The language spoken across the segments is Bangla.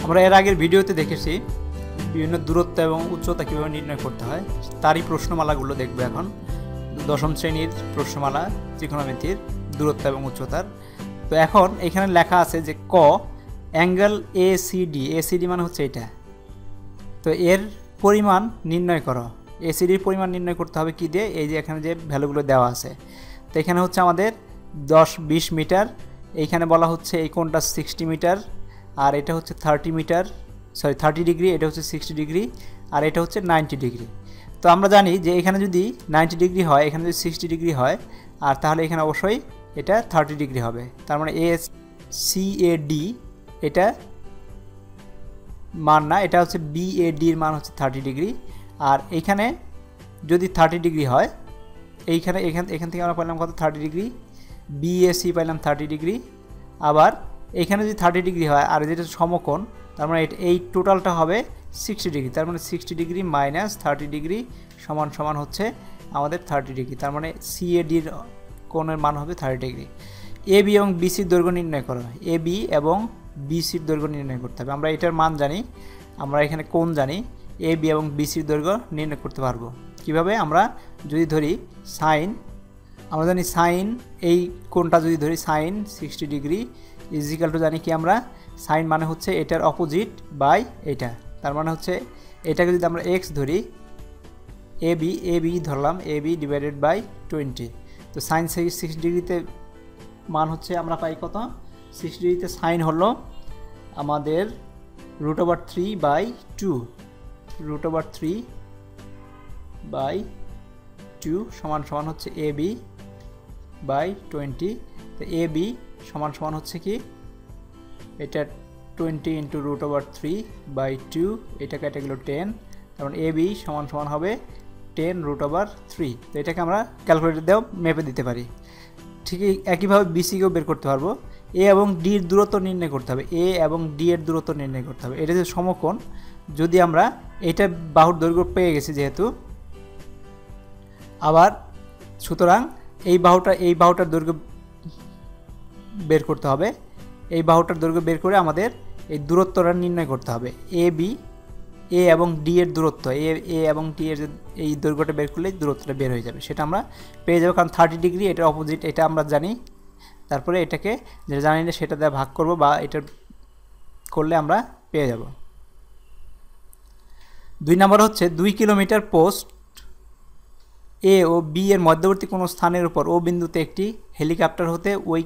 আমরা এর আগের ভিডিওতে দেখেছি বিভিন্ন দূরত্ব এবং উচ্চতা কীভাবে নির্ণয় করতে হয়, তারই প্রশ্নমালাগুলো দেখব এখন। দশম শ্রেণীর প্রশ্নমালা ত্রিকোণমিতির দূরত্ব এবং উচ্চতার। তো এখন এখানে লেখা আছে যে ক অ্যাঙ্গেল এসিডি, এসিডি মানে হচ্ছে এটা। তো এর পরিমাণ নির্ণয় করো। এসিডির পরিমাণ নির্ণয় করতে হবে কি দিয়ে? এই যে এখানে যে ভ্যালুগুলো দেওয়া আছে। তো এখানে হচ্ছে আমাদের 10-20 মিটার, এইখানে বলা হচ্ছে এই কোণটা 60 মিটার, আর এটা হচ্ছে 30 ডিগ্রি, এটা হচ্ছে 60 ডিগ্রি, আর এটা হচ্ছে 90 ডিগ্রি। তো আমরা জানি যে এখানে যদি 90 ডিগ্রি হয়, এখানে যদি 60 ডিগ্রি হয়, আর তাহলে এখানে অবশ্যই এটা 30 ডিগ্রি হবে। তার মানে সিএডি এটা মান না, এটা হচ্ছে বিএডির মান হচ্ছে 30 ডিগ্রি। আর এইখানে যদি 30 ডিগ্রি হয়, এখান থেকে আমরা পাইলাম কত? 30 ডিগ্রি। বিএসি পাইলাম 30 ডিগ্রি। আবার এখানে যদি 30 ডিগ্রি হয় আর যেটা সমকোণ, তার মানে এই টোটালটা হবে 60 ডিগ্রি। তার মানে 60 ডিগ্রি মাইনাস 30 ডিগ্রি সমান হচ্ছে আমাদের 30 ডিগ্রি। তার মানে সিএডির কোণের মান হবে 30 ডিগ্রি। এবি এবং বিসির দৈর্ঘ্য নির্ণয় করো। এবি এবং বিসির দৈর্ঘ্য নির্ণয় করতে হবে। আমরা এটার মান জানি, আমরা এখানে কোণ জানি, এবি এবং বিসির দৈর্ঘ্য নির্ণয় করতে পারবো কিভাবে? আমরা যদি ধরি সাইন, আমরা জানি সাইন, এই কোণটা যদি ধরি সাইন 60 ডিগ্রি ইজিক্যাল টু, জানি কি আমরা? সাইন মানে হচ্ছে এটার অপোজিট বাই এটা। তার মানে হচ্ছে এটাকে যদি আমরা এক্স ধরি, এবি ধরলাম, এবি ডিভাইডেড বাই 20। তো সাইন 60 ডিগ্রিতে মান হচ্ছে আমরা পাই কত? 60 ডিগ্রিতে সাইন হলো আমাদের √3/2, √3/2 সমান হচ্ছে এবি বাই 20। তো এবি সমান হচ্ছে কি? এটা 20 ইন্টু √3/2, এটা কেটে গেল 10। তার মানে এবি সমান হবে 10√3। তো এটাকে আমরা ক্যালকুলেটর দিয়েও মেপে দিতে পারি। ঠিক একইভাবে বিসিকেও বের করতে পারবো। এ এবং ডির দূরত্ব নির্ণয় করতে হবে। এ এবং ডি এর দূরত্ব নির্ণয় করতে হবে। এটা যে সমকোণ, যদি আমরা এটা বাহুর দৈর্ঘ্য পেয়ে গেছি যেহেতু, আবার সুতরাং এই বাহুটার দৈর্ঘ্য বের করতে হবে। এই বাহুটার দৈর্ঘ্য বের করে আমাদের এই দূরত্বটা নির্ণয় করতে হবে। এ এবং ডি এর দূরত্ব, এ এবং ডি এর এই দৈর্ঘ্যটা বের করলে দূরত্বটা বের হয়ে যাবে, সেটা আমরা পেয়ে যাবো। কারণ 30 ডিগ্রি এটার অপোজিট, এটা আমরা জানি। তারপরে এটাকে যেটা জানি না সেটা দিয়ে ভাগ করব, বা এটা করলে আমরা পেয়ে যাব। 2 নম্বর হচ্ছে 2 কিলোমিটার পোস্ট এ ও বি এর মধ্যবর্তী কোনো স্থানের উপর ও বিন্দুতে একটি হেলিকপ্টার হতে ওই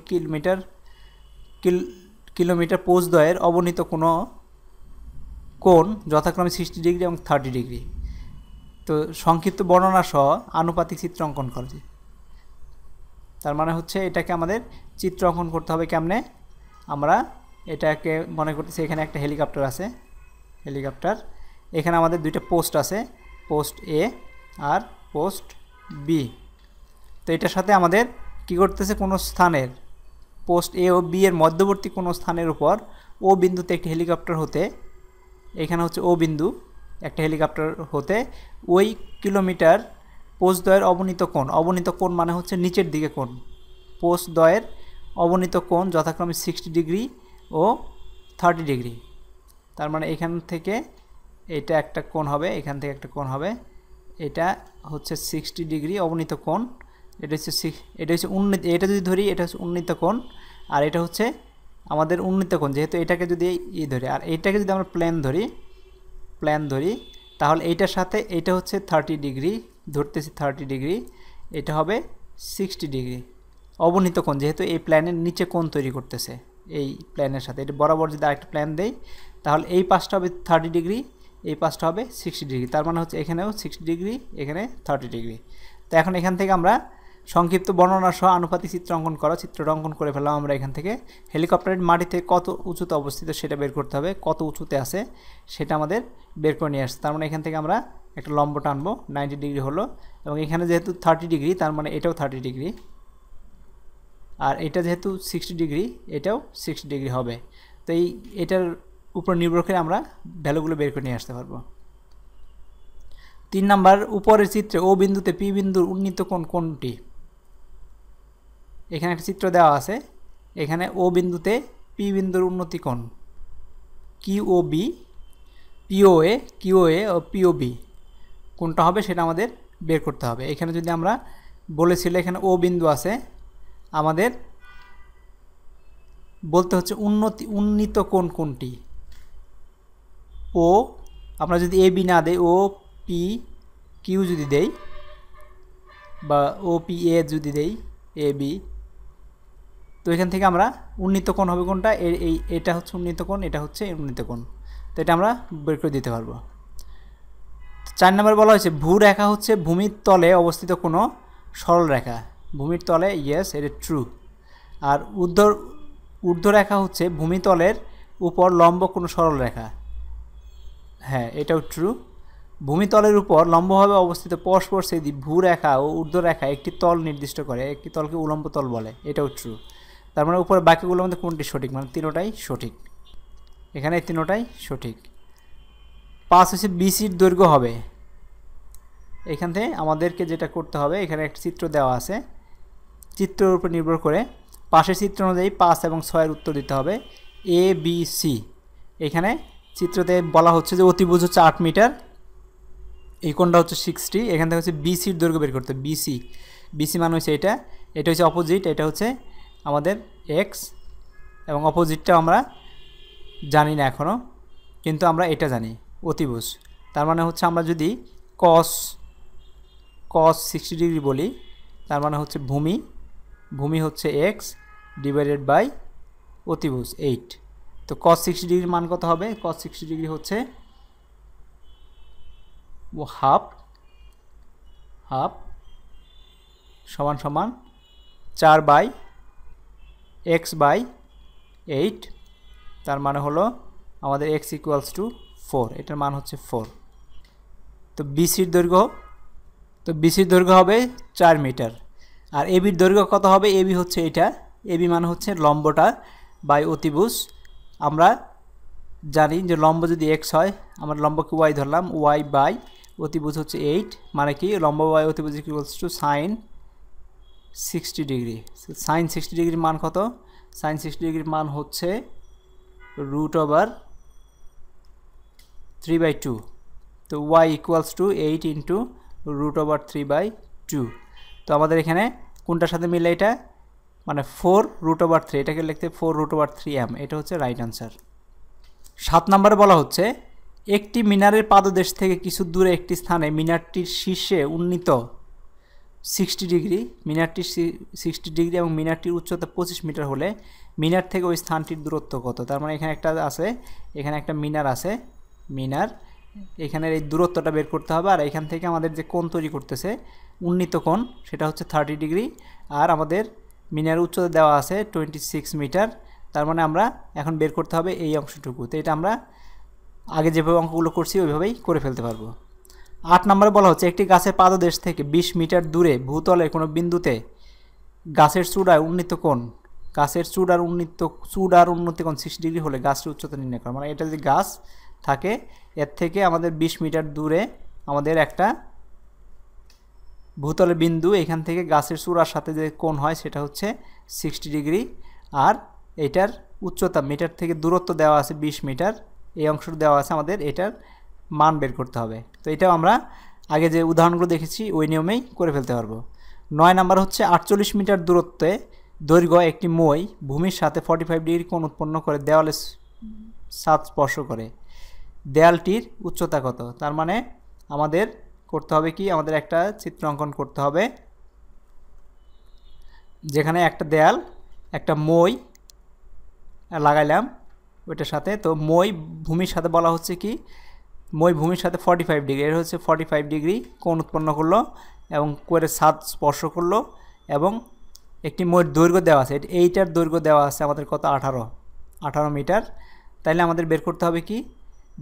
কিলোমিটার পোস্টদ্বয়ের অবনীত কোনো কোণ যথাক্রমে 60 ডিগ্রি এবং 30 ডিগ্রি। তো সংক্ষিপ্ত বর্ণনা সহ আনুপাতিক চিত্র অঙ্কন করছে। তার মানে হচ্ছে এটাকে আমাদের চিত্র অঙ্কন করতে হবে কেমনে? আমরা এটাকে মনে করতেছি এখানে একটা হেলিকপ্টার আছে, হেলিকপ্টার। এখানে আমাদের দুইটা পোস্ট আছে, পোস্ট এ আর পোস্ট বি। তো এটার সাথে আমাদের কি করতেছে? কোনো স্থানের পোস্ট এ ও বি এর মধ্যবর্তী কোনো স্থানের উপর ও বিন্দুতে একটি হেলিকপ্টার হতে, এখানে হচ্ছে ও বিন্দু, একটা হেলিকপ্টার হতে ওই কিলোমিটার পোস্টদ্বয়ের অবনীত কোণ। অবনীত কোণ মানে হচ্ছে নিচের দিকে কোণ। পোস্টদ্বয়ের অবনীত কোণ যথাক্রমে 60 ডিগ্রি ও 30 ডিগ্রি। তার মানে এখান থেকে এটা একটা কোণ হবে, এখান থেকে একটা কোণ হবে, এটা হচ্ছে 60 ডিগ্রি অবনীত কোণ। এটা হচ্ছে উন্নীত, এটা যদি ধরি এটা হচ্ছে উন্নীত কোণ, আর এটা হচ্ছে আমাদের উন্নীত কোণ, যেহেতু এটাকে যদি ধরি, আর এইটাকে যদি আমরা প্ল্যান ধরি, তাহলে এইটার সাথে এইটা হচ্ছে 30 ডিগ্রি ধরতেছি, 30 ডিগ্রি, এটা হবে 60 ডিগ্রি অবনীত কোণ, যেহেতু এই প্ল্যানের নিচে কোণ তৈরি করতেছে এই প্ল্যানের সাথে। এটা বরাবর যদি আরেকটা প্ল্যান দেই, তাহলে এই পাশটা হবে 30 ডিগ্রি, এই পাশটা হবে 60 ডিগ্রি। তার মানে হচ্ছে এখানেও 60 ডিগ্রি, এখানে 30 ডিগ্রি। তো এখন এখান থেকে আমরা সংক্ষিপ্ত বর্ণনা সহ আনুপাতিক চিত্র অঙ্কন করো। চিত্রটা অঙ্কন করে ফেললাম আমরা। এখান থেকে হেলিকপ্টারের মাটিতে কত উঁচুতে অবস্থিত সেটা বের করতে হবে, কত উঁচুতে আছে সেটা আমাদের বের করে নিয়ে আসছে। তার মানে এখান থেকে আমরা একটা লম্ব টানবো, 90 ডিগ্রি হলো, এবং এখানে যেহেতু 30 ডিগ্রি তার মানে এটাও 30 ডিগ্রি, আর এটা যেহেতু 60 ডিগ্রি এটাও 60 ডিগ্রি হবে। তো এটার উপর নির্ভর করে আমরা ভ্যালুগুলো বের করে নিয়ে আসতে পারবো। 3 নাম্বার, উপরের চিত্রে ও বিন্দুতে পি বিন্দুর উন্নীত কোণ কোনটি? এখানে একটা চিত্র দেওয়া আছে, এখানে ও বিন্দুতে পি বিন্দুর উন্নতি কোণ, কিউওবি, পিওএ, কিউএ ও পিওবি কোনটা হবে সেটা আমাদের বের করতে হবে। এখানে যদি আমরা বলেছিল এখানে ও বিন্দু আছে, আমাদের বলতে হচ্ছে উন্নীত কোণ কোনটি। ও আমরা যদি এ বি না দেই, ও পি কিউ যদি দেই বা ও পি এ যদি দেই, এ বি, তো এখান থেকে আমরা উন্নীত কোণ হবে কোনটা, এটা হচ্ছে উন্নীত কোণ, এটা হচ্ছে উন্নীত কোণ। তো এটা আমরা বের করে দিতে পারবো। 4 নম্বর বলা হয়েছে ভূরেখা হচ্ছে ভূমির তলে অবস্থিত কোনো সরল রেখা। ভূমির তলে, ইয়েস, এটা ট্রু। আর ঊর্ধ্বরেখা হচ্ছে ভূমিতলের উপর লম্ব কোনো সরল রেখা। হ্যাঁ, এটাও ট্রু। ভূমিতলের উপর লম্বভাবে অবস্থিত পরস্পর ছেদি ভূরেখা ও ঊর্ধ্বরেখা একটি তল নির্দিষ্ট করে, একটি তলকে উলম্ব তল বলে, এটাও ট্রু। তার মানে উপরে বাকিগুলোর মধ্যে কোনটি সঠিক, মানে তিনোটাই সঠিক, এখানে তিনোটাই সঠিক। 5 হচ্ছে বিসির দৈর্ঘ্য হবে। এখান থেকে আমাদেরকে যেটা করতে হবে, এখানে একটা চিত্র দেওয়া আছে, চিত্রের উপর নির্ভর করে পাশের চিত্র অনুযায়ী 5 এবং 6-এর উত্তর দিতে হবে। এ বি সি, এখানে চিত্রতে বলা হচ্ছে যে অতিভুজ হচ্ছে 8 মিটার, এই কোণটা হচ্ছে 60, এখান থেকে হচ্ছে বিসির দৈর্ঘ্য বের করতে হবে। বিসি মান হচ্ছে এটা, এটা হচ্ছে অপোজিট, এটা হচ্ছে আমাদের এক্স, এবং অপোজিটটা আমরা জানি না এখনও, কিন্তু আমরা এটা জানি অতিভুজ। তার মানে হচ্ছে আমরা যদি কস 60 ডিগ্রি বলি, তার মানে হচ্ছে ভূমি হচ্ছে এক্স ডিভাইডেড বাই অতিভুজ 8। তো কস 60 ডিগ্রির মান কত হবে? কস 60 ডিগ্রি হচ্ছে হাফ সমান 4/x/8, তার মানে হলো আমাদের x = 4, এটার মান হচ্ছে 4। তো বিসির দৈর্ঘ্য হবে 4 মিটার। আর এবির দৈর্ঘ্য কত হবে? এবি হচ্ছে এটা, এবি মানে হচ্ছে লম্বটা বাই অতিভুজ। আমরা জানি যে লম্ব যদি x হয়, আমরা লম্বকে y ধরলাম, y বাই অতিভুজ হচ্ছে 8, মানে কি লম্ব বাই অতিভুজ = সাইন 60 ডিগ্রি। সাইন 60 ডিগ্রির মান কত? সাইন 60 ডিগ্রির মান হচ্ছে √3/2। তো y = 8 × √3/2। তো আমাদের এখানে কোনটার সাথে মিলে এটা, মানে 4√3, এটাকে লিখতে 4√3m, এটা হচ্ছে রাইট আনসার। 7 নম্বরে বলা হচ্ছে একটি মিনারের পাদদেশ থেকে কিছু দূরে একটি স্থানে মিনারটির শীর্ষে উন্নীত 60 ডিগ্রি, মিনারটির 60 ডিগ্রি এবং মিনারটির উচ্চতা 25 মিটার হলে মিনার থেকে ওই স্থানটির দূরত্ব কত? তার মানে এখানে একটা আছে, এখানে একটা মিনার আছে, এখানের এই দূরত্বটা বের করতে হবে। আর এখান থেকে আমাদের যে কোণ তৈরি করতেছে উন্নীত কোণ, সেটা হচ্ছে 30 ডিগ্রি, আর আমাদের মিনারের উচ্চতা দেওয়া আছে 26 মিটার। তার মানে আমরা এখন বের করতে হবে এই অংশটুকু। তো এটা আমরা আগে যেভাবে অঙ্কগুলো করছি ওইভাবেই করে ফেলতে পারবো। 8 নম্বরে বলা হচ্ছে একটি গাছের পাদদেশ থেকে 20 মিটার দূরে ভূতলের কোনো বিন্দুতে গাছের চূড়ায় উন্নীত কোণ, গাছের চূড়ার উন্নীত কোণ 60 ডিগ্রি হলে গাছের উচ্চতা নির্ণয় করা। মানে এটা যদি গাছ থাকে, এর থেকে আমাদের 20 মিটার দূরে আমাদের একটা ভূতলের বিন্দু, এখান থেকে গাছের চূড়ার সাথে যে কোণ হয় সেটা হচ্ছে 60 ডিগ্রি, আর এটার উচ্চতা মিটার থেকে দূরত্ব দেওয়া আছে 20 মিটার, এই অংশটা দেওয়া আছে, আমাদের এটার মান বের করতে হবে। তো এটাও আমরা আগে যে উদাহরণগুলো দেখেছি ওই নিয়মেই করে ফেলতে পারবো। 9 নাম্বার হচ্ছে 48 মিটার দূরত্বে দৈর্ঘ্য একটি মই ভূমির সাথে 45 ডিগ্রি কোণ উৎপন্ন করে দেওয়ালে ছাদ স্পর্শ করে, দেয়ালটির উচ্চতা কত? তার মানে আমাদের করতে হবে কি, আমাদের একটা চিত্র অঙ্কন করতে হবে যেখানে একটা দেয়াল, একটা মই লাগাইলাম ওইটার সাথে। তো মই ভূমির সাথে বলা হচ্ছে কি, মই ভূমির সাথে 45 ডিগ্রি, এর হচ্ছে 45 ডিগ্রি কোণ উৎপন্ন করলো এবং করে ছাদ স্পর্শ করলো, এবং একটি মইয়ের দৈর্ঘ্য দেওয়া আছে, এইটার দৈর্ঘ্য দেওয়া আছে আমাদের কত? 18 মিটার। তাইলে আমাদের বের করতে হবে কি,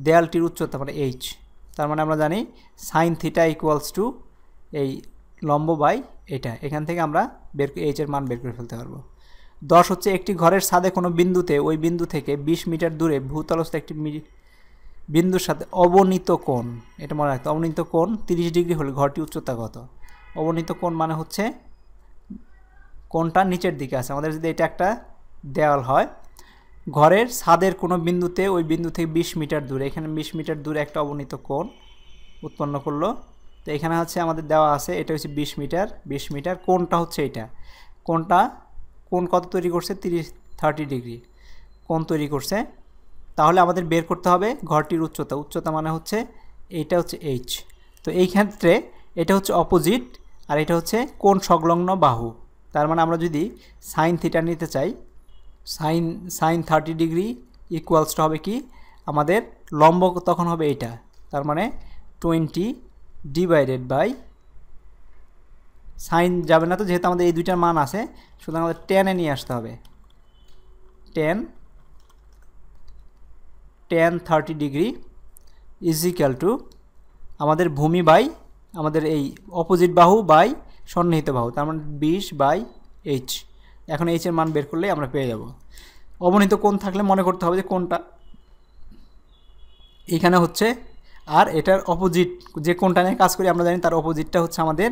দেয়ালটির উচ্চতা মানে এইচ। তার মানে আমরা জানি সাইন থিটা = এই লম্ব বাই এটা, এখান থেকে আমরা এইচের মান বের করে ফেলতে পারবো। 10 হচ্ছে একটি ঘরের ছাদে কোনো বিন্দুতে ওই বিন্দু থেকে 20 মিটার দূরে ভূতলস্থ একটি বিন্দুর সাথে অবনীত কোণ, এটা মনে রাখতে, অবনীত কোণ 30 ডিগ্রি হলে ঘরটির উচ্চতা কত? অবনীত কোণ মানে হচ্ছে কোণটা নিচের দিকে আছে। আমাদের যদি এটা একটা দেওয়াল হয়, ঘরের ছাদের কোনো বিন্দুতে ওই বিন্দু থেকে 20 মিটার দূরে, এখানে 20 মিটার দূরে একটা অবনীত কোণ উৎপন্ন করলো। তো এখানে হচ্ছে আমাদের দেওয়া আছে এটা হচ্ছে 20 মিটার, কোণটা হচ্ছে এটা, কোণ কত তৈরি করছে 30 ডিগ্রি কোণ তৈরি করছে। তাহলে আমাদের বের করতে হবে ঘরটির উচ্চতা মানে হচ্ছে এইটা হচ্ছে এইচ। তো এই ক্ষেত্রে এটা হচ্ছে অপোজিট আর এটা হচ্ছে কোণ সংলগ্ন বাহু। তার মানে আমরা যদি সাইন থিটা নিতে চাই, সাইন 30 ডিগ্রি ইকুয়ালসটা হবে কি আমাদের লম্ব তখন হবে এইটা, তার মানে 20 ডিভাইডেড বাই, সাইন যাবে না তো যেহেতু আমাদের এই দুইটার মান আছে, সুতরাং আমাদের টেনে নিয়ে আসতে হবে, ten 30 degree is equal to আমাদের ভূমি বাই আমাদের এই অপোজিট বাহু বাই সন্নিহিত বাহু, তার মানে 20 বাই এইচ। এখন এইচের মান বের করলেই আমরা পেয়ে যাব। অবনীত কোণ থাকলে মনে করতে হবে যে কোণটা এইখানে হচ্ছে, আর এটার অপোজিট যে কোণটা নিয়ে কাজ করি আমরা জানি তার অপোজিটটা হচ্ছে আমাদের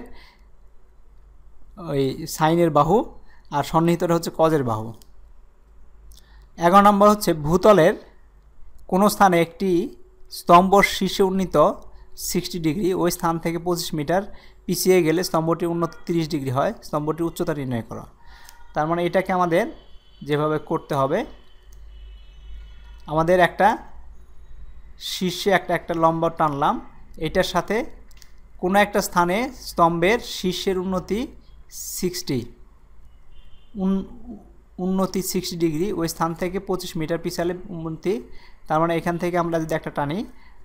ওই সাইনের বাহু আর সন্নিহিতটা হচ্ছে কজের বাহু। 11 নম্বর হচ্ছে ভূতলের কোনো স্থানে একটি স্তম্ভর শীর্ষে উন্নীত 60 ডিগ্রি, ওই স্থান থেকে 25 মিটার পিছিয়ে গেলে স্তম্ভটি উন্নত 30 ডিগ্রি হয়, স্তম্ভটির উচ্চতা নির্ণয় করা। তার মানে এটাকে আমাদের যেভাবে করতে হবে, আমাদের একটা শীর্ষে একটা লম্বা টানলাম, এটার সাথে কোনো একটা স্থানে স্তম্ভের শীর্ষের উন্নতি 60 ডিগ্রি, ওই স্থান থেকে 25 মিটার পিছালে উন্নতি। তার মানে এখান থেকে আমরা যদি একটা টানি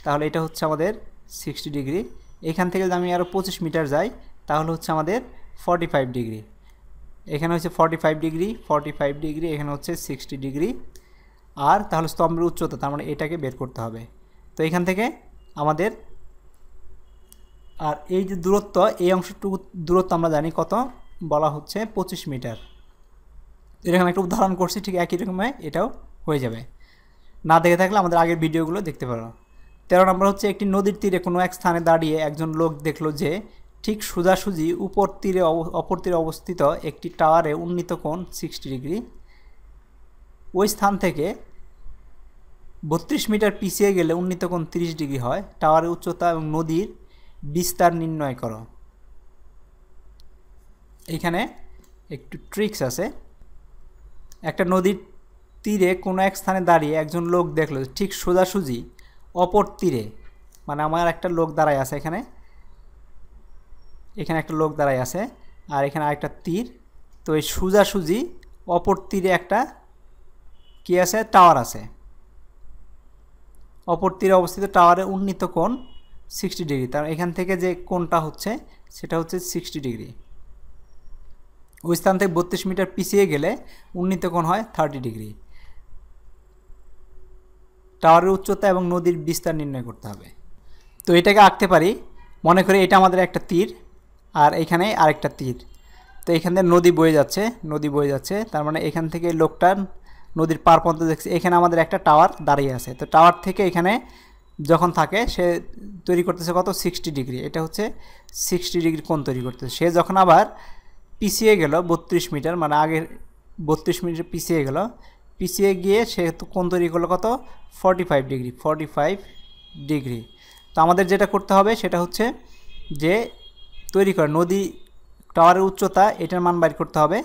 তাহলে এটা হচ্ছে আমাদের 60 ডিগ্রি, এখান থেকে যদি আমি আরও 25 মিটার যাই তাহলে হচ্ছে আমাদের 45 ডিগ্রি, এখানে হচ্ছে 45 ডিগ্রি, এখানে হচ্ছে 60 ডিগ্রি। আর তাহলে স্তম্ভের উচ্চতা, তার মানে এটাকে বের করতে হবে। তো এখান থেকে আমাদের, আর এই যে দূরত্ব, এই অংশটুকু দূরত্ব আমরা জানি কত, বলা হচ্ছে 25 মিটার। এরকম একটা উদাহরণ করছি, ঠিক একই রকমে এটাও হয়ে যাবে। না দেখে থাকলে আমাদের আগের ভিডিওগুলো দেখতে পারো। 13 নম্বর হচ্ছে একটি নদীর তীরে কোনো এক স্থানে দাঁড়িয়ে একজন লোক দেখলো যে ঠিক সোজাসুজি অপর তীরে অবস্থিত একটি টাওয়ারে উন্নীত কোণ 60 ডিগ্রি, ওই স্থান থেকে 32 মিটার পিছিয়ে গেলে উন্নীত কোণ 30 ডিগ্রি হয়, টাওয়ারের উচ্চতা এবং নদীর বিস্তার নির্ণয় করো। এইখানে একটু ট্রিক্স আছে। একটা নদীর তীরে কোনো এক স্থানে দাঁড়িয়ে একজন লোক দেখলো ঠিক সোজাসুজি অপর তীরে, মানে আমার একটা লোক দাঁড়ায় আছে, এখানে একটা লোক দাঁড়ায় আছে আর এখানে আরেকটা তীর, তো এই সোজাসুজি অপর তীরে একটা কি আছে, টাওয়ার আছে, অপর তীরে অবস্থিত টাওয়ারে উন্নীত কোণ 60 ডিগ্রি, তার এখান থেকে যে কোণটা হচ্ছে সেটা হচ্ছে 60 ডিগ্রি। ওই স্থান থেকে 32 মিটার পিছিয়ে গেলে উন্নীত কোণ হয় 30 ডিগ্রি। টাওয়ারের উচ্চতা এবং নদীর বিস্তার নির্ণয় করতে হবে। তো এটাকে আঁকতে পারি, মনে করি এটা আমাদের একটা তীর আর এখানে আরেকটা তীর, তো এখান থেকে নদী বয়ে যাচ্ছে, তার মানে এখান থেকে লোকটা নদীর পার পর্যন্ত দেখছে, এখানে আমাদের একটা টাওয়ার দাঁড়িয়ে আছে, তো টাওয়ার থেকে এখানে যখন থাকে সে তৈরি করতেছে কত 60 ডিগ্রি, এটা হচ্ছে 60 ডিগ্রি কোণ তৈরি করতেছে। সে যখন আবার পিছিয়ে গেল 32 মিটার, মানে আগের 32 মিটার পিছিয়ে গিয়ে সে কোণ তৈরি করলো কত 45 ডিগ্রি। তো আমাদের যেটা করতে হবে সেটা হচ্ছে যে তৈরি করে নদী টাওয়ারের উচ্চতা এটার মান বাইর করতে হবে,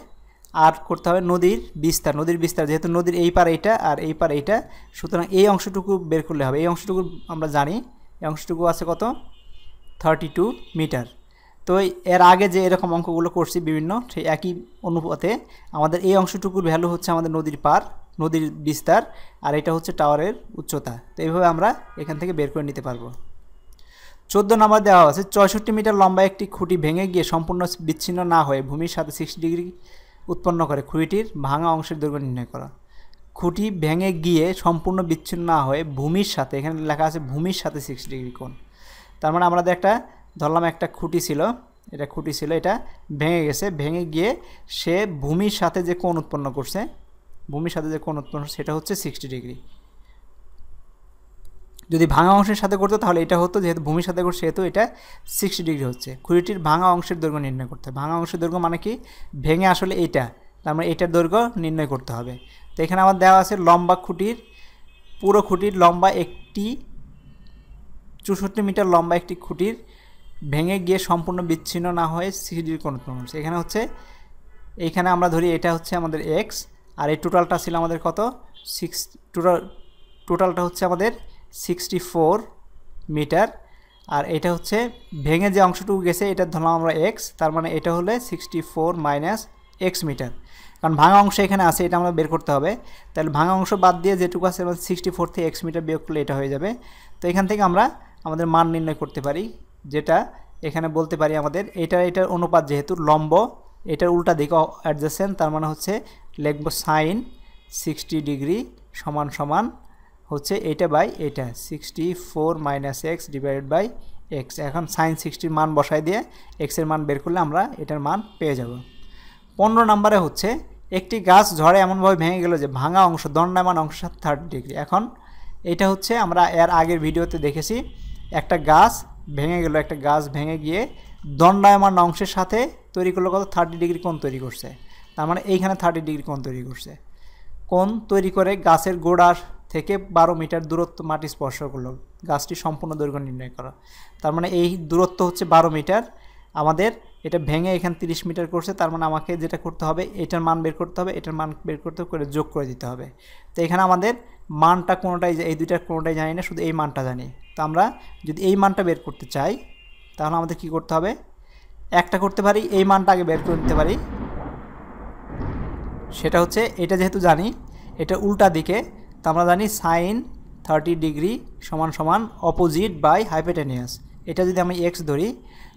আর করতে হবে নদীর বিস্তার, যেহেতু নদীর এই পার এইটা আর এই পার এইটা, সুতরাং এই অংশটুকু বের করলে হবে। এই অংশটুকু আমরা জানি, এই অংশটুকু আছে কত 32 মিটার। তো এর আগে যে এরকম অঙ্কগুলো করছি বিভিন্ন, সেই একই অনুপাতে আমাদের এই অংশটুকুর ভ্যালু হচ্ছে আমাদের নদীর বিস্তার, আর এটা হচ্ছে টাওয়ারের উচ্চতা। তো এইভাবে আমরা এখান থেকে বের করে নিতে পারবো। 14 নম্বর দেওয়া আছে 64 মিটার লম্বা একটি খুঁটি ভেঙে গিয়ে সম্পূর্ণ বিচ্ছিন্ন না হয়ে ভূমির সাথে 60 ডিগ্রি উৎপন্ন করে, খুঁটিটির ভাঙা অংশের দৈর্ঘ্য নির্ণয় করা। খুঁটি ভেঙে গিয়ে সম্পূর্ণ বিচ্ছিন্ন না হয়ে ভূমির সাথে, এখানে লেখা আছে ভূমির সাথে 60 ডিগ্রি কোণ, তার মানে আমাদের একটা ধরলাম একটা খুঁটি ছিল, এটা ভেঙে গেছে, ভেঙে গিয়ে সে ভূমির সাথে যে কোণ উৎপন্ন করছে, সেটা হচ্ছে 60 ডিগ্রি। যদি ভাঙা অংশের সাথে করতো তাহলে এটা হতো, যেহেতু ভূমির সাথে করছে সেহেতু এটা 60 ডিগ্রি হচ্ছে। খুঁটিটির ভাঙা অংশের দৈর্ঘ্য নির্ণয় করতে হবে। ভাঙা অংশের দৈর্ঘ্য মানে কি, ভেঙে আসলে এইটা, তার মানে এটার দৈর্ঘ্য নির্ণয় করতে হবে। তো এখানে আমার দেওয়া আছে লম্বা খুঁটির, পুরো খুঁটির লম্বা একটি 64 মিটার লম্বা একটি খুঁটির ভেঙে গিয়ে সম্পূর্ণ বিচ্ছিন্ন না হয়ে 60 ডিগ্রি কোণ উৎপন্ন করছে। এখানে হচ্ছে, এইখানে আমরা ধরি এটা হচ্ছে আমাদের এক্স, আর এই টোটালটা ছিল আমাদের কত, টোটালটা হচ্ছে আমাদের 64 মিটার, আর এটা হচ্ছে ভেঙে যে অংশটুকু গেছে এটা ধরলাম আমরা এক্স, তার মানে এটা হলে 64 মাইনাস এক্স মিটার, কারণ ভাঙা অংশ এখানে আছে, এটা আমরা বের করতে হবে। তাহলে ভাঙা অংশ বাদ দিয়ে যেটুকু আছে 64 থেকে এক্স মিটার বিয়োগ করলে এটা হয়ে যাবে। তো এখান থেকে আমরা আমাদের মান নির্ণয় করতে পারি, যেটা এখানে বলতে পারি আমাদের এটার অনুপাত, যেহেতু লম্ব এটার উল্টা দিকে অ্যাডজাসেন্ট, তার মানে হচ্ছে লিখব সাইন 60 ডিগ্রি সমান সমান হচ্ছে এটা বাই এটা 64 minus x divided by x. এখন সাইন 60 মান বসাই দিয়ে এক্সের মান বের করলে আমরা এটার মান পেয়ে যাব। 15 নম্বরে হচ্ছে একটি গাছ ঝড়ে এমনভাবে ভেঙে গেল যে ভাঙা অংশ দণ্ডায়মান অংশের সাথে 30 ডিগ্রি। এখন এটা হচ্ছে আমরা এর আগের ভিডিওতে দেখেছি, একটা গাছ ভেঙে গেল, একটা গাছ ভেঙে গিয়ে দণ্ডায়মান অংশের সাথে তৈরি করলো কত, 30 ডিগ্রি কোণ তৈরি করছে। তার মানে এইখানে 30 ডিগ্রি কোণ তৈরি করছে। কোণ তৈরি করে গাছের গোড়া থেকে 12 মিটার দূরত্ব মাটি স্পর্শ করলো, গাছটি সম্পূর্ণ দৈর্ঘ্য নির্ণয় করা। তার মানে এই দূরত্ব হচ্ছে 12 মিটার, আমাদের এটা ভেঙে এখানে 30 মিটার করছে, তার মানে আমাকে যেটা করতে হবে এটার মান বের করতে হবে, এটার মান বের করতে করে যোগ করে দিতে হবে। তো এখানে আমাদের মানটা কোনোটাই, এই দুইটার কোনোটাই জানি না, শুধু এই মানটা জানি। তো আমরা যদি এই মানটা বের করতে চাই তাহলে আমাদের কি করতে হবে, একটা করতে পারি, এই মানটা আগে বের করে নিতে পারি, সেটা হচ্ছে এটা যেহেতু জানি এটা উল্টা দিকে, তো আমরা জানি সাইন 30 ডিগ্রি সমান সমান অপোজিট বাই হাইপোটেনিয়াস। এটা যদি আমি এক্স ধরি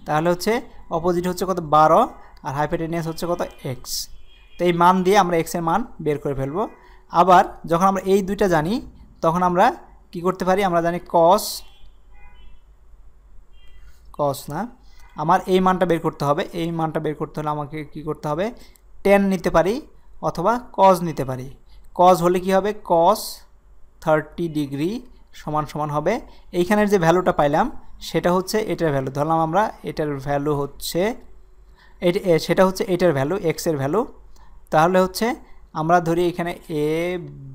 তাহলে হচ্ছে অপোজিট হচ্ছে কত 12 আর হাইপোটেনিয়াস হচ্ছে কত এক্স। তো এই মান দিয়ে আমরা এক্সের মান বের করে ফেলবো। আবার যখন আমরা এই দুইটা জানি তখন আমরা কি করতে পারি, আমরা জানি কস না, আমার এই মানটা বের করতে হবে, এই মানটা বের করতে হলে আমাকে কি করতে হবে, টেন নিতে পারি অথবা কজ নিতে পারি। কজ হলে কি হবে, কস 30 ডিগ্রি সমান সমান হবে এইখানের যে ভ্যালুটা পাইলাম সেটা হচ্ছে এটার ভ্যালু, ধরলাম আমরা এটার ভ্যালু হচ্ছে সেটা হচ্ছে এটার ভ্যালু, এক্সের ভ্যালু। তাহলে হচ্ছে আমরা ধরি এখানে এ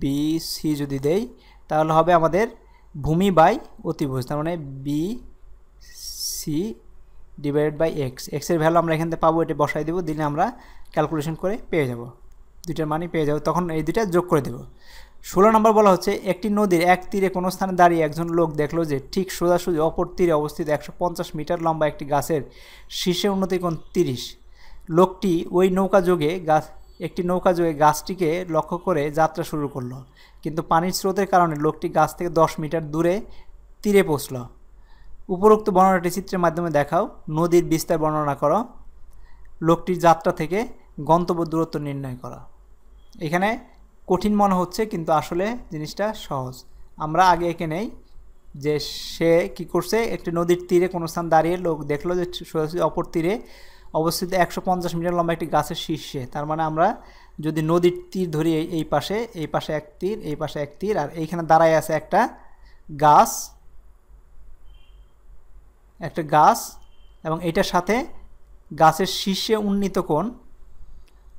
বি সি যদি দেই তাহলে হবে আমাদের ভূমি বাই অতিভুজ, তার মানে B C divided by x. এক্সের ভ্যালু আমরা এখান থেকে পাবো, এটা বসাই দেবো, দিলে আমরা ক্যালকুলেশন করে পেয়ে যাব, দুইটার মানই পেয়ে যাব, তখন এই দুইটা যোগ করে দেব। 16 নম্বর বলা হচ্ছে একটি নদীর এক তীরে কোনো স্থানে দাঁড়িয়ে একজন লোক দেখলো যে ঠিক সোজাসুজি অপর তীরে অবস্থিত 150 মিটার লম্বা একটি গাছের শীর্ষে উন্নতি কোণ 30। লোকটি ওই একটি নৌকা যোগে গাছটিকে লক্ষ্য করে যাত্রা শুরু করলো, কিন্তু পানির স্রোতের কারণে লোকটি গাছ থেকে 10 মিটার দূরে তীরে পৌঁছল। উপরোক্ত বর্ণনাটি চিত্রের মাধ্যমে দেখাও, নদীর বিস্তার বর্ণনা করো, লোকটির যাত্রা থেকে গন্তব্য দূরত্ব নির্ণয় করা। এখানে কঠিন মনে হচ্ছে কিন্তু আসলে জিনিসটা সহজ। আমরা আগে এঁকে নেই যে সে কি করছে, একটি নদীর তীরে কোনো স্থান দাঁড়িয়ে লোক দেখলো যে সোজাসুজি অপর তীরে অবস্থিত 150 মিটার লম্বা একটি গাছের শীর্ষে। তার মানে আমরা যদি নদীর তীর ধরি এই পাশে এক তীর, এই পাশে এক তীর, আর এইখানে দাঁড়ায় আছে একটা গাছ এবং এটার সাথে গাছের শীর্ষে উন্নীত কোণ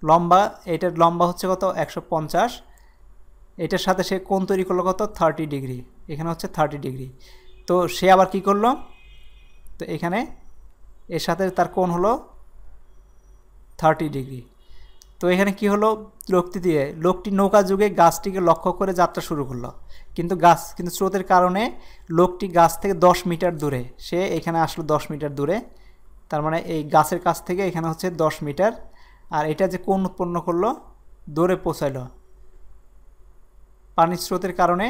লম্বা, এটার লম্বা হচ্ছে কত 150, এটার সাথে সে কোণ তৈরি করলো কত 30 ডিগ্রি, এখানে হচ্ছে 30 ডিগ্রি। তো সে আবার কি করলো, তো এখানে এর সাথে তার কোণ হলো 30 ডিগ্রি। তো এখানে কি হলো, লোকটি নৌকা যুগে গাছটিকে লক্ষ্য করে যাত্রা শুরু করলো, কিন্তু স্রোতের কারণে লোকটি গাছ থেকে 10 মিটার দূরে, সে এখানে আসলো 10 মিটার দূরে, তার মানে এই গাছের কাছ থেকে এখানে হচ্ছে 10 মিটার, আর এটা যে কোণ উৎপন্ন করলো দূরে পৌঁছালো, পানির স্রোতের কারণে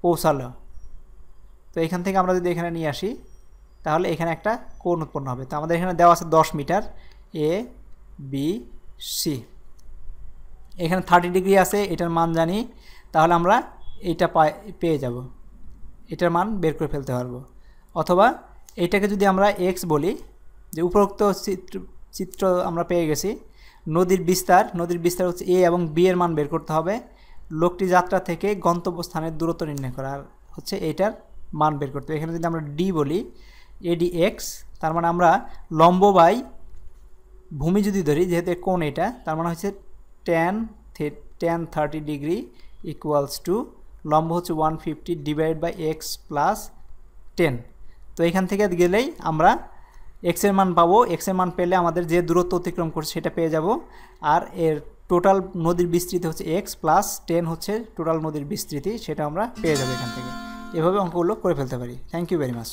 পৌঁছালো। তো এখান থেকে আমরা যদি এখানে নিয়ে আসি তাহলে এখানে একটা কোণ উৎপন্ন হবে। তো আমাদের এখানে দেওয়া আছে 10 মিটার, এ বি সি, এখানে 30 ডিগ্রি আছে, এটার মান জানি, তাহলে আমরা এইটা পেয়ে যাব, এটার মান বের করে ফেলতে পারবো। অথবা এইটাকে যদি আমরা এক্স বলি, যে উপরোক্ত চিত্র আমরা পেয়ে গেছি, নদীর বিস্তার হচ্ছে এ এবং বি এর মান বের করতে হবে, লোকটি যাত্রা থেকে গন্তব্যস্থানের দূরত্ব নির্ণয় করা, আর হচ্ছে এইটার মান বের করতে হবে। এখানে যদি আমরা ডি বলি, এডি এক্স, তার মানে আমরা লম্ব বাই ভূমি যদি ধরি, যেহেতু কোণ এটা, তার মানে হচ্ছে tan 30 ডিগ্রি ইকুয়ালস টু লম্ব হচ্ছে 150 ডিভাইড বাই এক্স প্লাস 10। তো এখান থেকে গেলেই আমরা এক্সের মান পাবো। এক্সের মান পেলে আমাদের যে দূরত্ব অতিক্রম করছে সেটা পেয়ে যাব। আর এর টোটাল নদীর বিস্তৃতি হচ্ছে এক্স প্লাস 10 হচ্ছে টোটাল নদীর বিস্তৃতি, সেটা আমরা পেয়ে যাবো এখান থেকে। এভাবে অঙ্কগুলো করে ফেলতে পারি। Thank you very much.